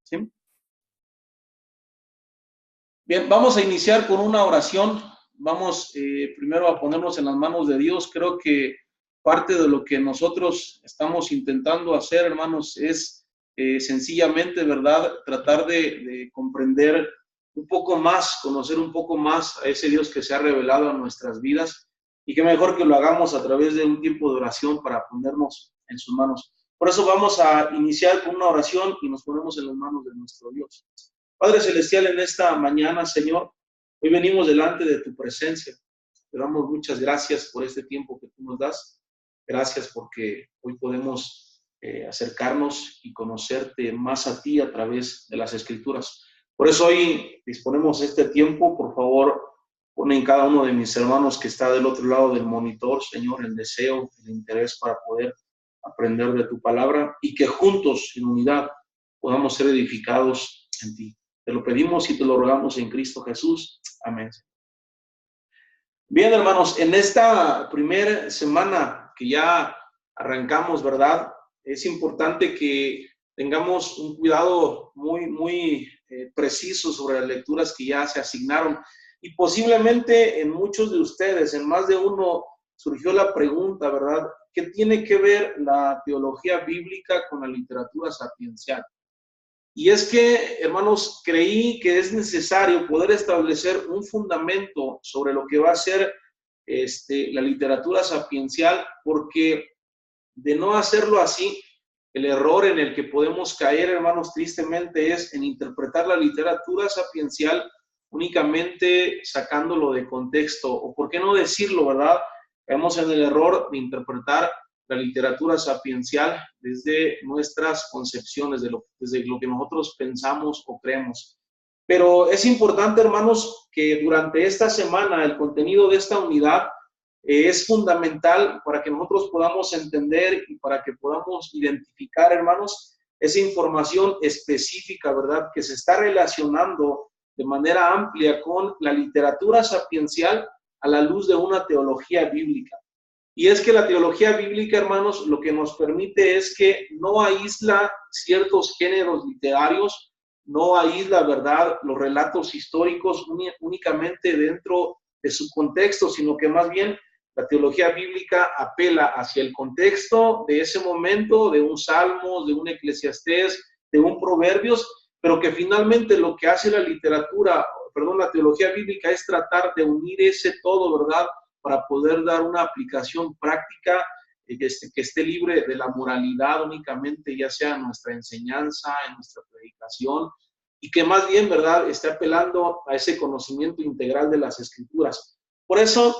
¿Sí? Bien, vamos a iniciar con una oración. Vamos primero a ponernos en las manos de Dios. Creo que parte de lo que nosotros estamos intentando hacer, hermanos, es sencillamente, ¿verdad?, tratar de comprender un poco más, conocer un poco más a ese Dios que se ha revelado en nuestras vidas, y qué mejor que lo hagamos a través de un tiempo de oración para ponernos en sus manos. Por eso vamos a iniciar con una oración y nos ponemos en las manos de nuestro Dios. Padre Celestial, en esta mañana, Señor, hoy venimos delante de tu presencia. Te damos muchas gracias por este tiempo que tú nos das. Gracias porque hoy podemos acercarnos y conocerte más a ti a través de las Escrituras. Por eso hoy disponemos este tiempo. Por favor, pon en cada uno de mis hermanos que está del otro lado del monitor, Señor, el deseo, el interés para poder aprender de tu palabra y que juntos, en unidad, podamos ser edificados en ti. Te lo pedimos y te lo rogamos en Cristo Jesús. Amén. Bien, hermanos, en esta primera semana que ya arrancamos, ¿verdad? Es importante que tengamos un cuidado muy preciso sobre las lecturas que ya se asignaron. Y posiblemente en muchos de ustedes, en más de uno, surgió la pregunta, ¿verdad? ¿Qué tiene que ver la teología bíblica con la literatura sapiencial? Y es que, hermanos, creí que es necesario poder establecer un fundamento sobre lo que va a ser la literatura sapiencial, porque de no hacerlo así, el error en el que podemos caer, hermanos, tristemente, es en interpretar la literatura sapiencial únicamente sacándolo de contexto, o por qué no decirlo, ¿verdad? Caemos en el error de interpretar la literatura sapiencial desde nuestras concepciones, desde lo que nosotros pensamos o creemos. Pero es importante, hermanos, que durante esta semana el contenido de esta unidad es fundamental para que nosotros podamos entender y para que podamos identificar, hermanos, esa información específica, ¿verdad?, que se está relacionando de manera amplia con la literatura sapiencial a la luz de una teología bíblica. Y es que la teología bíblica, hermanos, lo que nos permite es que no aísla ciertos géneros literarios, no aísla, ¿verdad?, los relatos históricos únicamente dentro de su contexto, sino que más bien la teología bíblica apela hacia el contexto de ese momento, de un Salmos, de un Eclesiastés, de un Proverbios, pero que finalmente lo que hace la teología bíblica es tratar de unir ese todo, ¿verdad?, para poder dar una aplicación práctica que esté libre de la moralidad únicamente, ya sea en nuestra enseñanza, en nuestra predicación, y que más bien, ¿verdad?, esté apelando a ese conocimiento integral de las Escrituras. Por eso,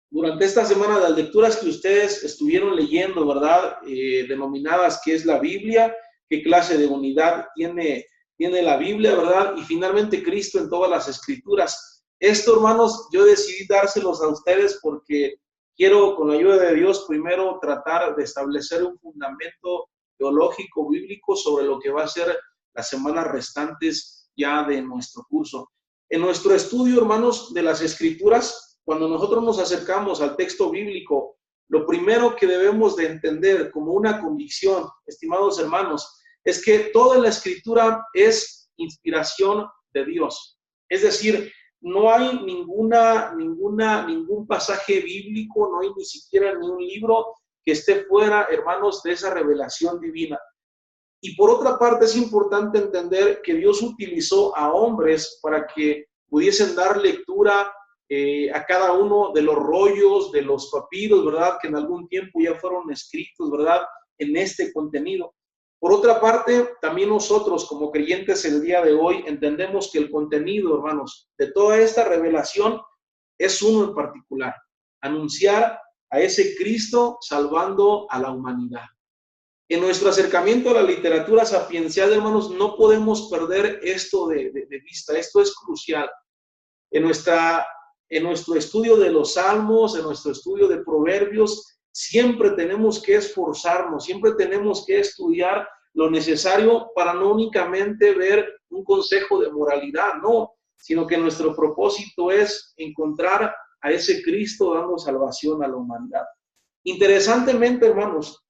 durante esta semana, las lecturas que ustedes estuvieron leyendo, ¿verdad?, denominadas ¿qué es la Biblia?, qué clase de unidad tiene la Biblia, ¿verdad?, y finalmente Cristo en todas las Escrituras. Esto, hermanos, yo decidí dárselos a ustedes porque quiero, con la ayuda de Dios, primero tratar de establecer un fundamento teológico, bíblico, sobre lo que va a ser las semanas restantes ya de nuestro curso. En nuestro estudio, hermanos, de las Escrituras, cuando nosotros nos acercamos al texto bíblico, lo primero que debemos de entender como una convicción, estimados hermanos, es que toda la Escritura es inspiración de Dios. Es decir, no hay ningún pasaje bíblico, no hay ni siquiera ni un libro que esté fuera, hermanos, de esa revelación divina. Y por otra parte es importante entender que Dios utilizó a hombres para que pudiesen dar lectura a cada uno de los rollos, de los papiros, ¿verdad?, que en algún tiempo ya fueron escritos, ¿verdad?, en este contenido. Por otra parte, también nosotros como creyentes el día de hoy entendemos que el contenido, hermanos, de toda esta revelación es uno en particular: anunciar a ese Cristo salvando a la humanidad. En nuestro acercamiento a la literatura sapiencial, hermanos, no podemos perder esto de vista. Esto es crucial. En nuestro estudio de los Salmos, en nuestro estudio de Proverbios, siempre tenemos que esforzarnos, siempre tenemos que estudiar lo necesario para no únicamente ver un consejo de moralidad, no, sino que nuestro propósito es encontrar a ese Cristo dando salvación a la humanidad. Interesantemente, hermanos,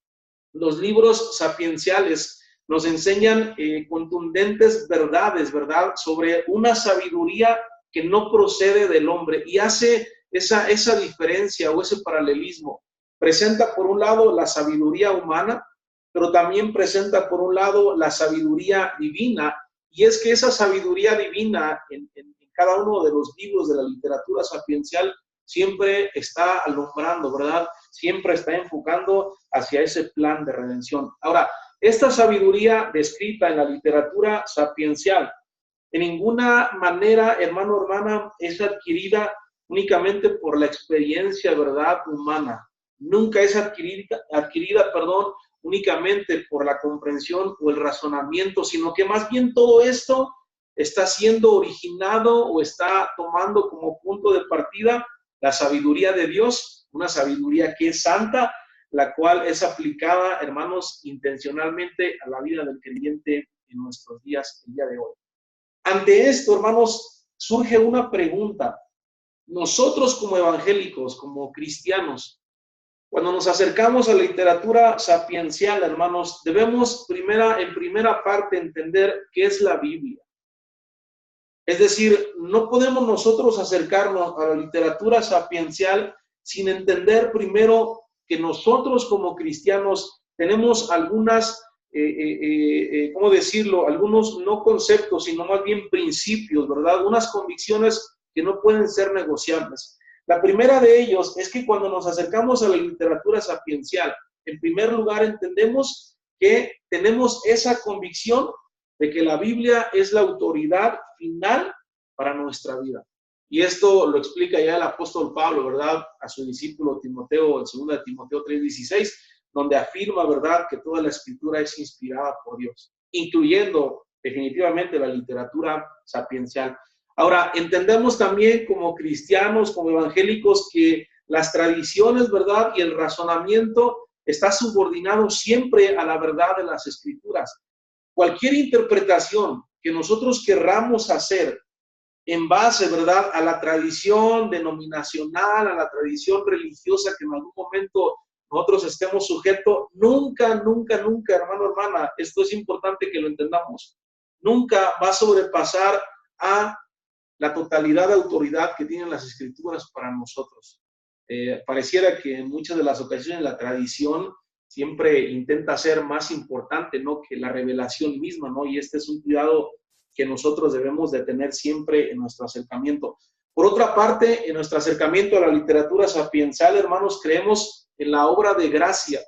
los libros sapienciales nos enseñan contundentes verdades, ¿verdad? Sobre una sabiduría que no procede del hombre y hace esa diferencia o ese paralelismo. Presenta por un lado la sabiduría humana, pero también presenta por un lado la sabiduría divina, y es que esa sabiduría divina en cada uno de los libros de la literatura sapiencial siempre está alumbrando, ¿verdad? Siempre está enfocando hacia ese plan de redención. Ahora, esta sabiduría descrita en la literatura sapiencial, de ninguna manera, hermano, hermana, es adquirida únicamente por la experiencia, ¿verdad?, humana. Nunca es adquirida, únicamente por la comprensión o el razonamiento, sino que más bien todo esto está siendo originado o está tomando como punto de partida la sabiduría de Dios, una sabiduría que es santa, la cual es aplicada, hermanos, intencionalmente a la vida del creyente en nuestros días, el día de hoy. Ante esto, hermanos, surge una pregunta. Nosotros como evangélicos, como cristianos, cuando nos acercamos a la literatura sapiencial, hermanos, debemos en primera parte entender qué es la Biblia. Es decir, no podemos nosotros acercarnos a la literatura sapiencial sin entender primero que nosotros como cristianos tenemos algunas, ¿cómo decirlo? Algunos no conceptos, sino más bien principios, ¿verdad? Unas convicciones que no pueden ser negociables. La primera de ellos es que cuando nos acercamos a la literatura sapiencial, en primer lugar entendemos que tenemos esa convicción de que la Biblia es la autoridad final para nuestra vida. Y esto lo explica ya el apóstol Pablo, ¿verdad? A su discípulo Timoteo, en 2 de Timoteo 3:16, donde afirma, ¿verdad?, que toda la escritura es inspirada por Dios, incluyendo definitivamente la literatura sapiencial. Ahora, entendemos también como cristianos, como evangélicos, que las tradiciones, ¿verdad?, y el razonamiento está subordinado siempre a la verdad de las escrituras. Cualquier interpretación que nosotros querramos hacer en base, ¿verdad?, a la tradición denominacional, a la tradición religiosa que en algún momento nosotros estemos sujetos, nunca, hermano, hermana, esto es importante que lo entendamos, nunca va a sobrepasar a la totalidad de autoridad que tienen las escrituras para nosotros. Pareciera que en muchas de las ocasiones la tradición siempre intenta ser más importante, ¿no?, que la revelación misma, ¿no? Y este es un cuidado que nosotros debemos de tener siempre en nuestro acercamiento. Por otra parte, en nuestro acercamiento a la literatura sapiencial, hermanos, creemos en la obra de gracia,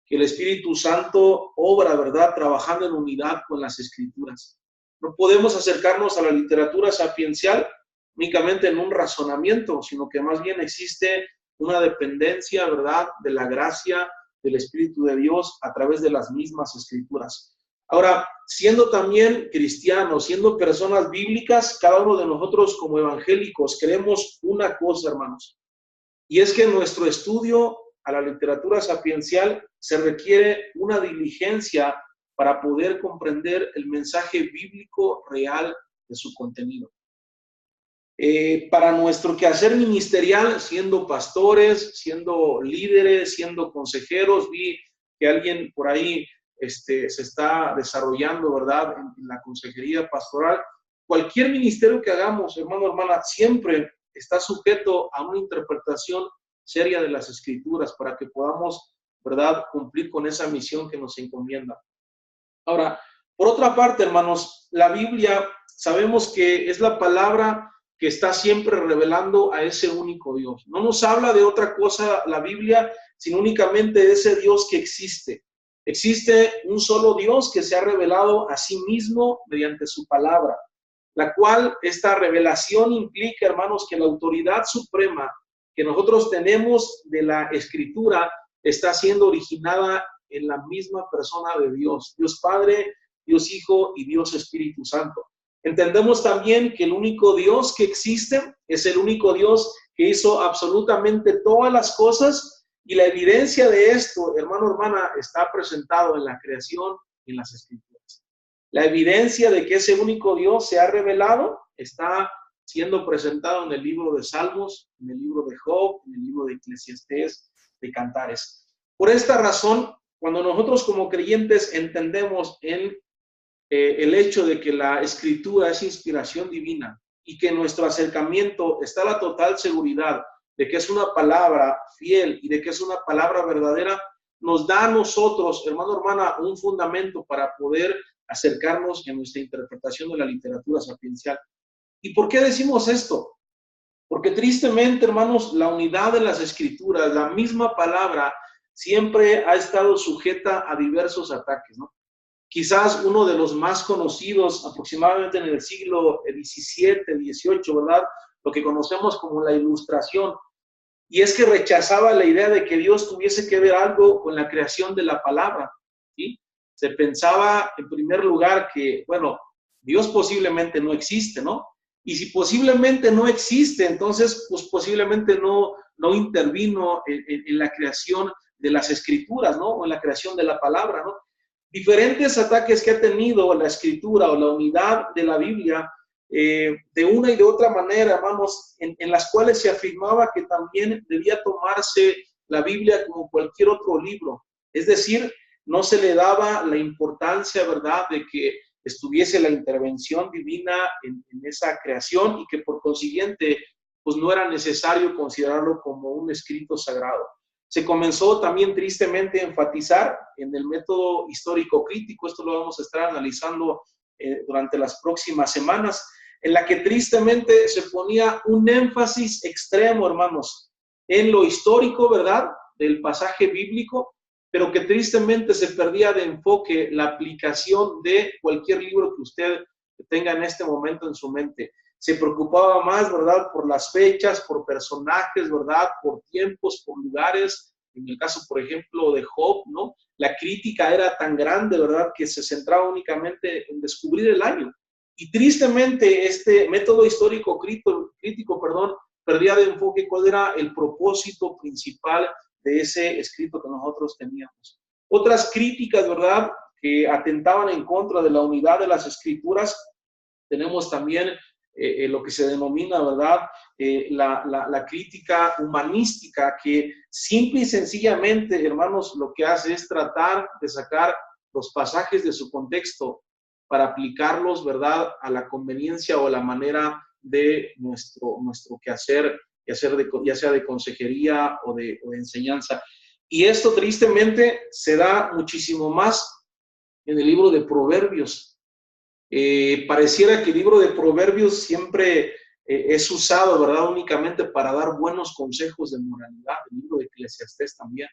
que el Espíritu Santo obra, ¿verdad?, trabajando en unidad con las Escrituras. No podemos acercarnos a la literatura sapiencial únicamente en un razonamiento, sino que más bien existe una dependencia, ¿verdad?, de la gracia del Espíritu de Dios a través de las mismas Escrituras. Ahora, siendo también cristianos, siendo personas bíblicas, cada uno de nosotros como evangélicos creemos una cosa, hermanos, y es que en nuestro estudio a la literatura sapiencial se requiere una diligencia para poder comprender el mensaje bíblico real de su contenido. Para nuestro quehacer ministerial, siendo pastores, siendo líderes, siendo consejeros, vi que alguien por ahí se está desarrollando, ¿verdad?, en la consejería pastoral. Cualquier ministerio que hagamos, hermano, hermana, siempre está sujeto a una interpretación seria de las Escrituras para que podamos, ¿verdad?, cumplir con esa misión que nos encomienda. Ahora, por otra parte, hermanos, la Biblia sabemos que es la palabra que está siempre revelando a ese único Dios. No nos habla de otra cosa la Biblia, sino únicamente de ese Dios que existe. Existe un solo Dios que se ha revelado a sí mismo mediante su palabra, la cual esta revelación implica, hermanos, que la autoridad suprema que nosotros tenemos de la Escritura está siendo originada en la misma persona de Dios, Dios Padre, Dios Hijo y Dios Espíritu Santo. Entendemos también que el único Dios que existe es el único Dios que hizo absolutamente todas las cosas, y la evidencia de esto, hermano, hermana, está presentado en la creación y en las Escrituras. La evidencia de que ese único Dios se ha revelado está siendo presentado en el libro de Salmos, en el libro de Job, en el libro de Eclesiastés, de Cantares. Por esta razón, Cuando nosotros como creyentes entendemos el hecho de que la escritura es inspiración divina y que en nuestro acercamiento está la total seguridad de que es una palabra fiel y de que es una palabra verdadera, nos da a nosotros, hermano, hermana, un fundamento para poder acercarnos en nuestra interpretación de la literatura sapiencial. ¿Y por qué decimos esto? Porque tristemente, hermanos, la unidad de las escrituras, la misma palabra, siempre ha estado sujeta a diversos ataques, ¿no? Quizás uno de los más conocidos aproximadamente en el siglo XVII, XVIII, ¿verdad? Lo que conocemos como la Ilustración. Y es que rechazaba la idea de que Dios tuviese que ver algo con la creación de la palabra, ¿sí? Se pensaba, en primer lugar, que, bueno, Dios posiblemente no existe, ¿no? Y si posiblemente no existe, entonces, pues posiblemente no intervino en la creación de las escrituras, ¿no? O en la creación de la palabra, ¿no? Diferentes ataques que ha tenido la escritura o la unidad de la Biblia, de una y de otra manera, vamos, en las cuales se afirmaba que también debía tomarse la Biblia como cualquier otro libro. Es decir, no se le daba la importancia, ¿verdad?, de que estuviese la intervención divina en esa creación y que por consiguiente, pues no era necesario considerarlo como un escrito sagrado. Se comenzó también tristemente a enfatizar en el método histórico crítico, esto lo vamos a estar analizando durante las próximas semanas, en la que tristemente se ponía un énfasis extremo, hermanos, en lo histórico, ¿verdad?, del pasaje bíblico, pero que tristemente se perdía de enfoque la aplicación de cualquier libro que usted tenga en este momento en su mente. Se preocupaba más, ¿verdad?, por las fechas, por personajes, ¿verdad?, por tiempos, por lugares. En el caso, por ejemplo, de Job, ¿no? La crítica era tan grande, ¿verdad?, que se centraba únicamente en descubrir el año. Y tristemente este método histórico crítico, perdía de enfoque cuál era el propósito principal de ese escrito que nosotros teníamos. Otras críticas, ¿verdad?, que atentaban en contra de la unidad de las escrituras, tenemos también lo que se denomina, ¿verdad?, la crítica humanística, que simple y sencillamente, hermanos, lo que hace es tratar de sacar los pasajes de su contexto para aplicarlos, ¿verdad?, a la conveniencia o a la manera de nuestro quehacer, ya sea de consejería o de enseñanza. Y esto tristemente se da muchísimo más en el libro de Proverbios. Pareciera que el libro de Proverbios siempre es usado, ¿verdad?, únicamente para dar buenos consejos de moralidad, el libro de Eclesiastés también.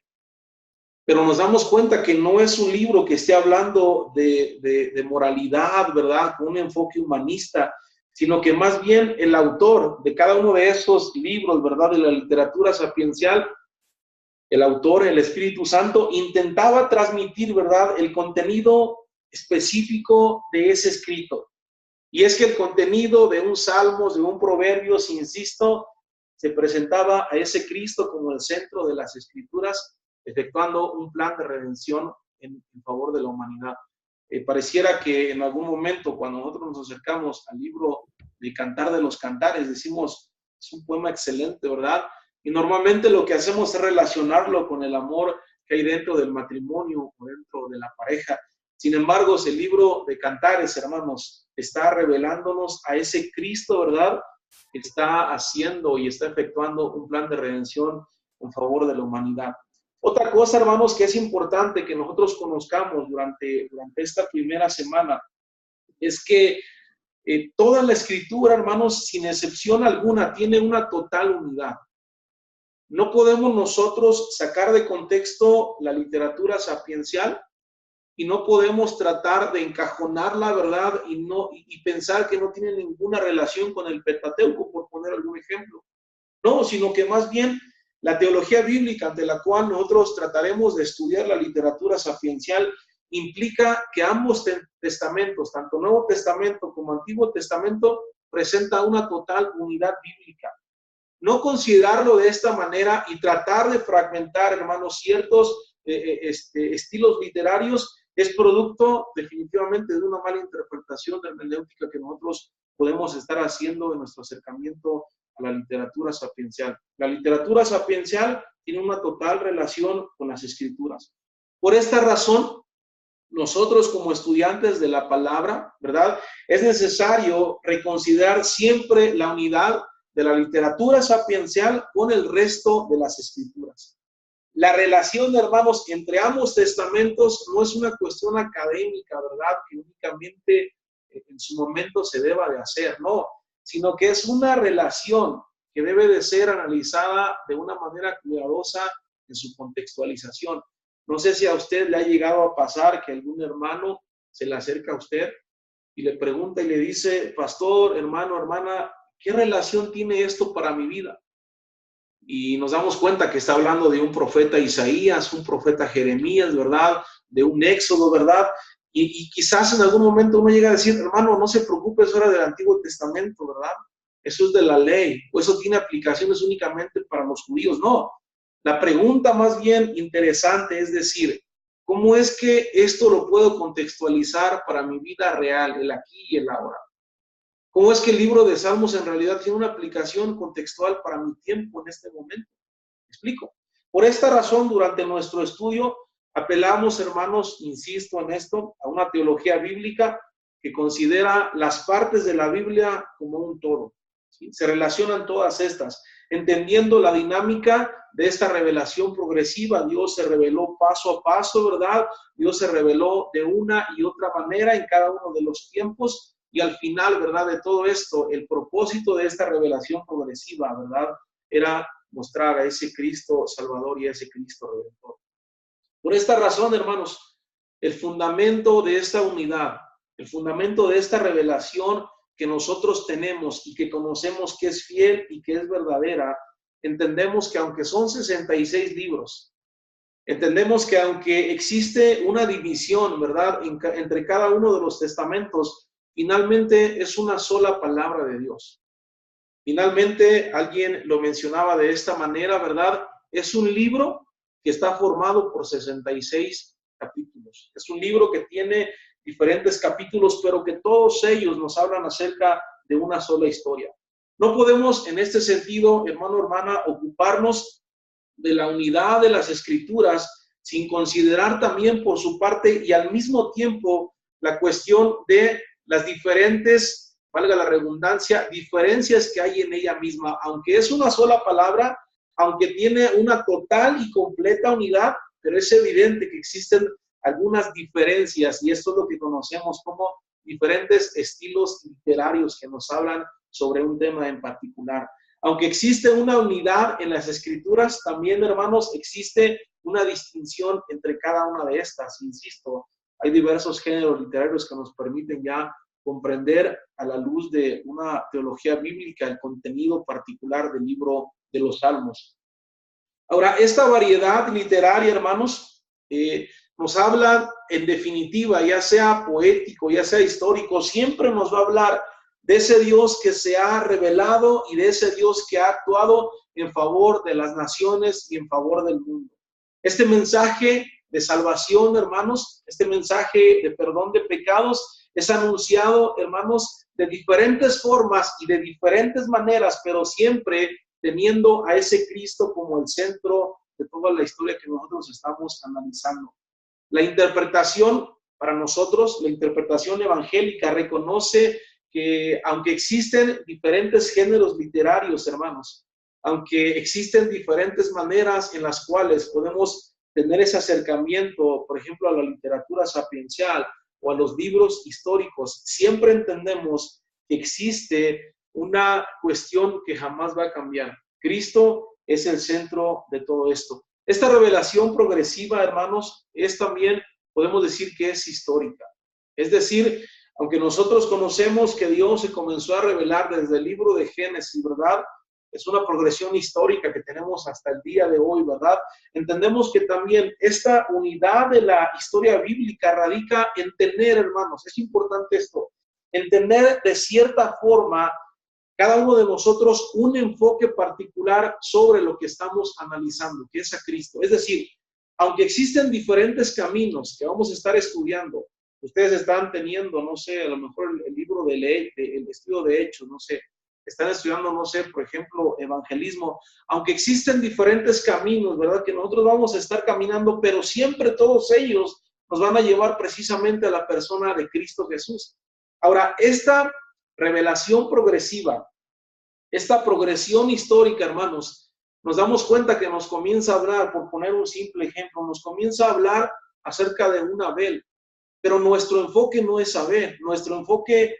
Pero nos damos cuenta que no es un libro que esté hablando de moralidad, ¿verdad?, con un enfoque humanista, sino que más bien el autor de cada uno de esos libros, ¿verdad?, de la literatura sapiencial, el autor, el Espíritu Santo, intentaba transmitir, ¿verdad?, el contenido específico de ese escrito. Y es que el contenido de un Salmos, de un Proverbios, insisto, se presentaba a ese Cristo como el centro de las Escrituras, efectuando un plan de redención en favor de la humanidad. Pareciera que en algún momento, cuando nosotros nos acercamos al libro de Cantar de los Cantares, decimos, es un poema excelente, ¿verdad? Y normalmente lo que hacemos es relacionarlo con el amor que hay dentro del matrimonio o dentro de la pareja. Sin embargo, el libro de Cantares, hermanos, está revelándonos a ese Cristo, ¿verdad?, que está haciendo y está efectuando un plan de redención en favor de la humanidad. Otra cosa, hermanos, que es importante que nosotros conozcamos durante esta primera semana es que toda la Escritura, hermanos, sin excepción alguna, tiene una total unidad. No podemos nosotros sacar de contexto la literatura sapiencial y no podemos tratar de encajonar la verdad y pensar que no tiene ninguna relación con el Pentateuco, por poner algún ejemplo. No, sino que más bien la teología bíblica ante la cual nosotros trataremos de estudiar la literatura sapiencial implica que ambos testamentos, tanto Nuevo Testamento como Antiguo Testamento, presentan una total unidad bíblica. No considerarlo de esta manera y tratar de fragmentar, hermanos, ciertos estilos literarios es producto definitivamente de una mala interpretación de la hermenéutica que nosotros podemos estar haciendo en nuestro acercamiento a la literatura sapiencial. La literatura sapiencial tiene una total relación con las escrituras. Por esta razón, nosotros como estudiantes de la palabra, ¿verdad? Es necesario reconsiderar siempre la unidad de la literatura sapiencial con el resto de las escrituras. La relación, hermanos, entre ambos testamentos no es una cuestión académica, ¿verdad? Que únicamente en su momento se deba de hacer, no, sino que es una relación que debe de ser analizada de una manera cuidadosa en su contextualización. No sé si a usted le ha llegado a pasar que algún hermano se le acerca a usted y le pregunta y le dice, pastor, hermano, hermana, ¿qué relación tiene esto para mi vida? Y nos damos cuenta que está hablando de un profeta Isaías, un profeta Jeremías, ¿verdad? De un Éxodo, ¿verdad? Y quizás en algún momento uno llega a decir, hermano, no se preocupe, eso era del Antiguo Testamento, ¿verdad? Eso es de la ley, o eso tiene aplicaciones únicamente para los judíos. No, la pregunta más bien interesante es decir, ¿cómo es que esto lo puedo contextualizar para mi vida real, el aquí y el ahora? ¿Cómo es que el libro de Salmos en realidad tiene una aplicación contextual para mi tiempo en este momento? ¿Me explico? Por esta razón, durante nuestro estudio, apelamos, hermanos, insisto en esto, a una teología bíblica que considera las partes de la Biblia como un todo. ¿Sí? Se relacionan todas estas, entendiendo la dinámica de esta revelación progresiva. Dios se reveló paso a paso, ¿verdad? Dios se reveló de una y otra manera en cada uno de los tiempos. Y al final, ¿verdad? De todo esto, el propósito de esta revelación progresiva, ¿verdad? Era mostrar a ese Cristo Salvador y a ese Cristo Redentor. Por esta razón, hermanos, el fundamento de esta unidad, el fundamento de esta revelación que nosotros tenemos y que conocemos que es fiel y que es verdadera, entendemos que aunque son 66 libros, entendemos que aunque existe una división, ¿verdad?, entre cada uno de los testamentos, finalmente es una sola palabra de Dios. Finalmente, alguien lo mencionaba de esta manera, ¿verdad? Es un libro que está formado por 66 capítulos. Es un libro que tiene diferentes capítulos, pero que todos ellos nos hablan acerca de una sola historia. No podemos, en este sentido, hermano, hermana, ocuparnos de la unidad de las escrituras sin considerar también por su parte y al mismo tiempo la cuestión de las diferentes, valga la redundancia, diferencias que hay en ella misma. Aunque es una sola palabra, aunque tiene una total y completa unidad, pero es evidente que existen algunas diferencias y esto es lo que conocemos como diferentes estilos literarios que nos hablan sobre un tema en particular. Aunque existe una unidad en las escrituras, también, hermanos, existe una distinción entre cada una de estas. Insisto, hay diversos géneros literarios que nos permiten ya comprender a la luz de una teología bíblica el contenido particular del libro de los Salmos. Ahora, esta variedad literaria, hermanos, nos habla en definitiva, ya sea poético, ya sea histórico, siempre nos va a hablar de ese Dios que se ha revelado y de ese Dios que ha actuado en favor de las naciones y en favor del mundo. Este mensaje de salvación, hermanos, este mensaje de perdón de pecados es anunciado, hermanos, de diferentes formas y de diferentes maneras, pero siempre teniendo a ese Cristo como el centro de toda la historia que nosotros estamos analizando. La interpretación para nosotros, la interpretación evangélica reconoce que aunque existen diferentes géneros literarios, hermanos, aunque existen diferentes maneras en las cuales podemos tener ese acercamiento, por ejemplo, a la literatura sapiencial o a los libros históricos, siempre entendemos que existe una cuestión que jamás va a cambiar. Cristo es el centro de todo esto. Esta revelación progresiva, hermanos, es también, podemos decir que es histórica. Es decir, aunque nosotros conocemos que Dios se comenzó a revelar desde el libro de Génesis, ¿verdad? Es una progresión histórica que tenemos hasta el día de hoy, ¿verdad? Entendemos que también esta unidad de la historia bíblica radica en tener, hermanos, es importante esto, en tener de cierta forma cada uno de nosotros un enfoque particular sobre lo que estamos analizando, que es a Cristo. Es decir, aunque existen diferentes caminos que vamos a estar estudiando, ustedes están teniendo, no sé, a lo mejor el libro el estudio de Hechos, no sé, están estudiando, no sé, por ejemplo, evangelismo, aunque existen diferentes caminos, ¿verdad? Que nosotros vamos a estar caminando, pero siempre todos ellos nos van a llevar precisamente a la persona de Cristo Jesús. Ahora, esta revelación progresiva, esta progresión histórica, hermanos, nos damos cuenta que nos comienza a hablar, por poner un simple ejemplo, nos comienza a hablar acerca de un Abel, pero nuestro enfoque no es Abel, nuestro enfoque,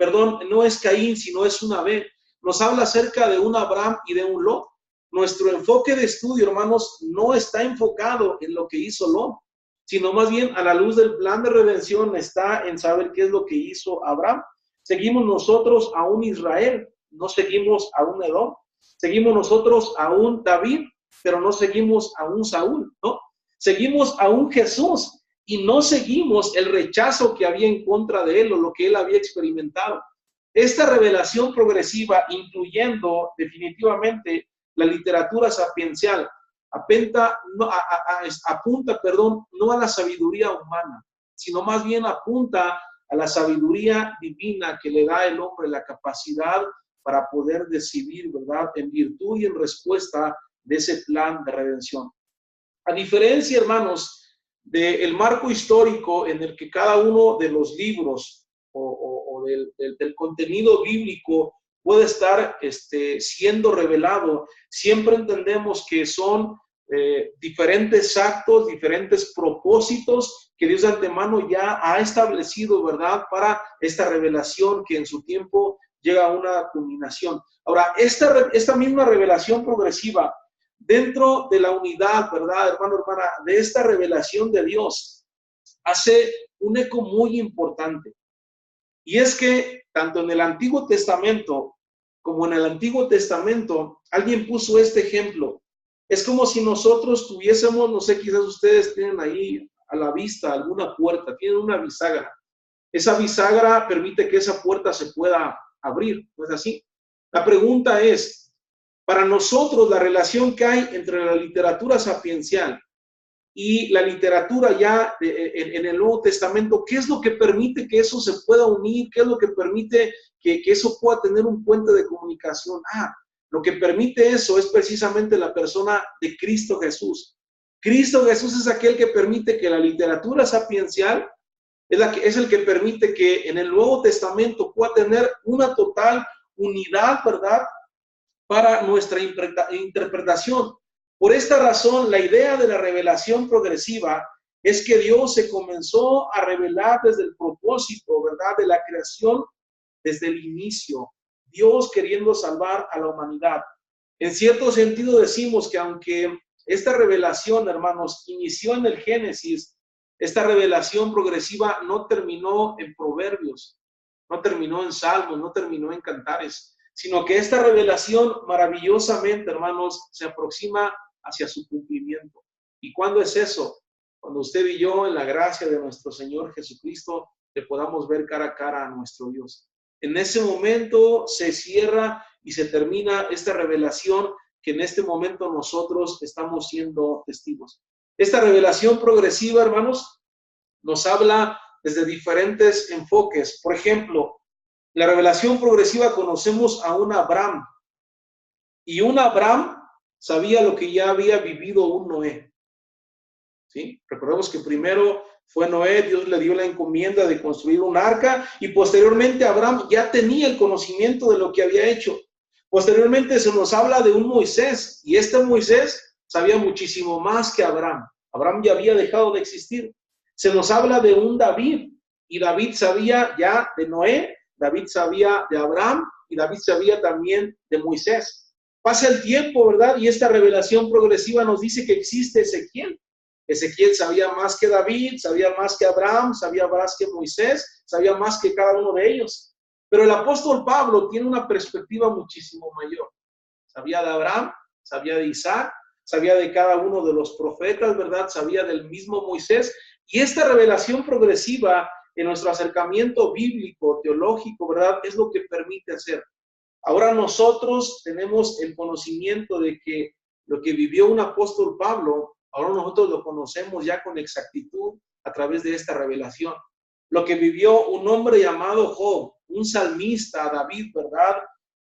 no es Caín, sino es un Abel. Nos habla acerca de un Abraham y de un Lot. Nuestro enfoque de estudio, hermanos, no está enfocado en lo que hizo Lot, sino más bien a la luz del plan de redención está en saber qué es lo que hizo Abraham. Seguimos nosotros a un Israel, no seguimos a un Edom. Seguimos nosotros a un David, pero no seguimos a un Saúl, ¿no? Seguimos a un Jesús y no seguimos el rechazo que había en contra de él o lo que él había experimentado. Esta revelación progresiva, incluyendo definitivamente la literatura sapiencial, apunta, no a la sabiduría humana, sino más bien apunta a la sabiduría divina que le da al hombre la capacidad para poder decidir, ¿verdad?, en virtud y en respuesta de ese plan de redención. A diferencia, hermanos, del marco histórico en el que cada uno de los libros o del contenido bíblico puede estar siendo revelado, siempre entendemos que son diferentes actos, diferentes propósitos que Dios de antemano ya ha establecido, ¿verdad?, para esta revelación que en su tiempo llega a una culminación. Ahora, esta misma revelación progresiva, dentro de la unidad, ¿verdad, hermano, hermana? De esta revelación de Dios, hace un eco muy importante. Y es que tanto en el Antiguo Testamento como en el Antiguo Testamento, alguien puso este ejemplo. Es como si nosotros tuviésemos, no sé, quizás ustedes tienen ahí a la vista alguna puerta, tienen una bisagra. Esa bisagra permite que esa puerta se pueda abrir, ¿no es así? La pregunta es, para nosotros, la relación que hay entre la literatura sapiencial y la literatura ya en el Nuevo Testamento, ¿qué es lo que permite que eso se pueda unir? ¿Qué es lo que permite que eso pueda tener un puente de comunicación? Lo que permite eso es precisamente la persona de Cristo Jesús. Cristo Jesús es aquel que permite que la literatura sapiencial es el que permite que en el Nuevo Testamento pueda tener una total unidad, ¿verdad?, para nuestra interpretación. Por esta razón, la idea de la revelación progresiva es que Dios se comenzó a revelar desde el propósito, ¿verdad?, de la creación, desde el inicio. Dios queriendo salvar a la humanidad. En cierto sentido decimos que aunque esta revelación, hermanos, inició en el Génesis, esta revelación progresiva no terminó en Proverbios, no terminó en Salmos, no terminó en Cantares, sino que esta revelación maravillosamente, hermanos, se aproxima hacia su cumplimiento. ¿Y cuándo es eso? Cuando usted y yo, en la gracia de nuestro Señor Jesucristo, le podamos ver cara a cara a nuestro Dios. En ese momento se cierra y se termina esta revelación que en este momento nosotros estamos siendo testigos. Esta revelación progresiva, hermanos, nos habla desde diferentes enfoques. Por ejemplo, la revelación progresiva conocemos a un Abraham. Y un Abraham sabía lo que ya había vivido un Noé. ¿Sí? Recordemos que primero fue Noé, Dios le dio la encomienda de construir un arca y posteriormente Abraham ya tenía el conocimiento de lo que había hecho. Posteriormente se nos habla de un Moisés y este Moisés sabía muchísimo más que Abraham. Abraham ya había dejado de existir. Se nos habla de un David y David sabía ya de Noé, David sabía de Abraham y David sabía también de Moisés. Pasa el tiempo, ¿verdad? Y esta revelación progresiva nos dice que existe Ezequiel. Ezequiel sabía más que David, sabía más que Abraham, sabía más que Moisés, sabía más que cada uno de ellos. Pero el apóstol Pablo tiene una perspectiva muchísimo mayor. Sabía de Abraham, sabía de Isaac, sabía de cada uno de los profetas, ¿verdad? Sabía del mismo Moisés. Y esta revelación progresiva en nuestro acercamiento bíblico, teológico, ¿verdad? Es lo que permite hacer. Ahora nosotros tenemos el conocimiento de que lo que vivió un apóstol Pablo, ahora nosotros lo conocemos ya con exactitud a través de esta revelación. Lo que vivió un hombre llamado Job, un salmista, David, ¿verdad?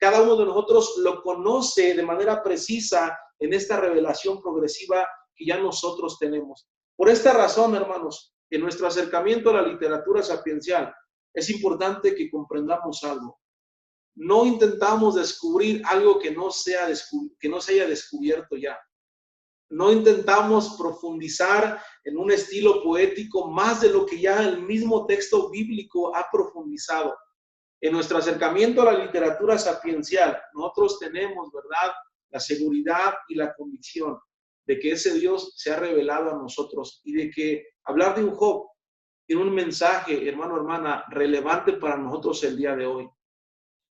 cada uno de nosotros lo conoce de manera precisa en esta revelación progresiva que ya nosotros tenemos. Por esta razón, hermanos, en nuestro acercamiento a la literatura sapiencial, es importante que comprendamos algo. No intentamos descubrir algo que no se haya descubierto ya. No intentamos profundizar en un estilo poético más de lo que ya el mismo texto bíblico ha profundizado. En nuestro acercamiento a la literatura sapiencial, nosotros tenemos, ¿verdad?, la seguridad y la convicción de que ese Dios se ha revelado a nosotros y de que hablar de un Job tiene un mensaje, hermano, hermana, relevante para nosotros el día de hoy.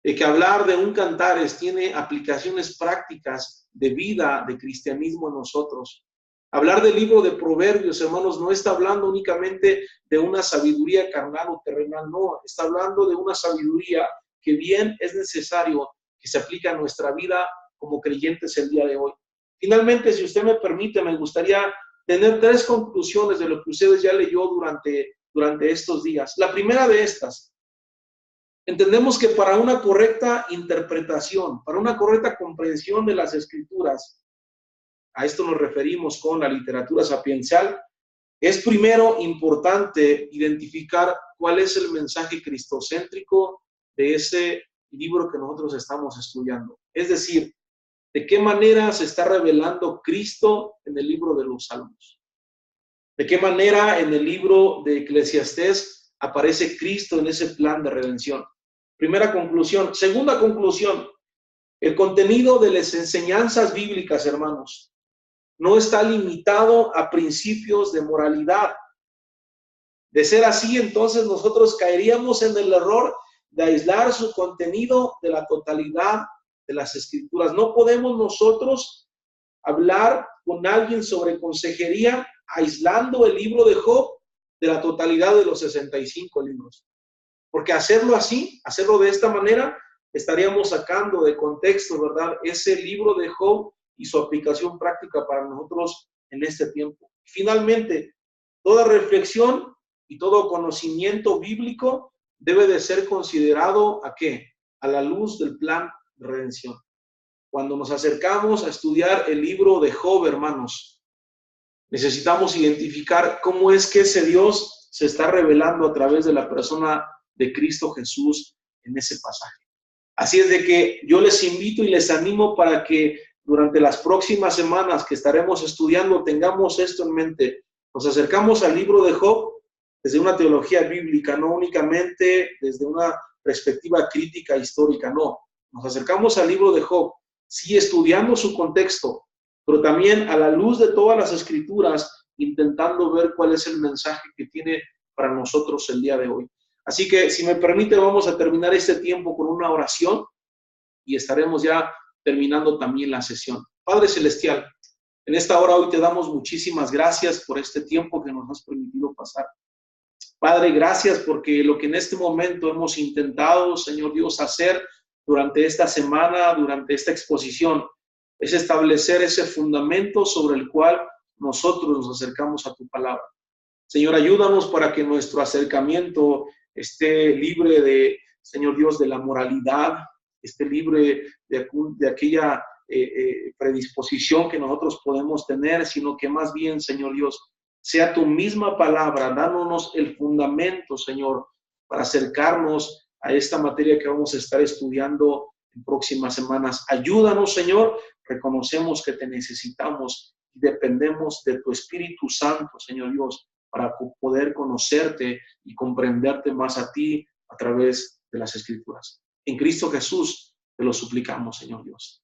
De que hablar de un Cantares tiene aplicaciones prácticas de vida, de cristianismo en nosotros. Hablar del libro de Proverbios, hermanos, no está hablando únicamente de una sabiduría carnal o terrenal, no, está hablando de una sabiduría que bien es necesario que se aplique a nuestra vida como creyentes el día de hoy. Finalmente, si usted me permite, me gustaría tener 3 conclusiones de lo que ustedes ya leyó durante estos días. La primera de estas: entendemos que para una correcta interpretación, para una correcta comprensión de las Escrituras, a esto nos referimos con la literatura sapiencial, es primero importante identificar cuál es el mensaje cristocéntrico de ese libro que nosotros estamos estudiando. Es decir, de qué manera se está revelando Cristo en el libro de los Salmos. De qué manera en el libro de Eclesiastés aparece Cristo en ese plan de redención. Primera conclusión. Segunda conclusión, el contenido de las enseñanzas bíblicas, hermanos, no está limitado a principios de moralidad. De ser así, entonces nosotros caeríamos en el error de aislar su contenido de la totalidad de las Escrituras. No podemos nosotros hablar con alguien sobre consejería aislando el libro de Job de la totalidad de los 65 libros. Porque hacerlo así, hacerlo de esta manera, estaríamos sacando de contexto, ¿verdad?, ese libro de Job y su aplicación práctica para nosotros en este tiempo. Finalmente, toda reflexión y todo conocimiento bíblico debe de ser considerado ¿a qué? A la luz del plan de redención. Cuando nos acercamos a estudiar el libro de Job, hermanos, necesitamos identificar cómo es que ese Dios se está revelando a través de la persona de Cristo Jesús en ese pasaje. Así es de que yo les invito y les animo para que durante las próximas semanas que estaremos estudiando tengamos esto en mente. Nos acercamos al libro de Job desde una teología bíblica, no únicamente desde una perspectiva crítica histórica, no. Nos acercamos al libro de Job, sí, estudiando su contexto, pero también a la luz de todas las Escrituras, intentando ver cuál es el mensaje que tiene para nosotros el día de hoy. Así que, si me permite, vamos a terminar este tiempo con una oración y estaremos ya terminando también la sesión. Padre Celestial, en esta hora hoy te damos muchísimas gracias por este tiempo que nos has permitido pasar. Padre, gracias porque lo que en este momento hemos intentado, Señor Dios, hacer durante esta semana, durante esta exposición, es establecer ese fundamento sobre el cual nosotros nos acercamos a tu palabra. Señor, ayúdanos para que nuestro acercamiento esté libre de, Señor Dios, de la moralidad, esté libre de aquella predisposición que nosotros podemos tener, sino que más bien, Señor Dios, sea tu misma palabra, dándonos el fundamento, Señor, para acercarnos a esta materia que vamos a estar estudiando en próximas semanas. Ayúdanos, Señor, reconocemos que te necesitamos y dependemos de tu Espíritu Santo, Señor Dios, para poder conocerte y comprenderte más a ti a través de las Escrituras. En Cristo Jesús te lo suplicamos, Señor Dios.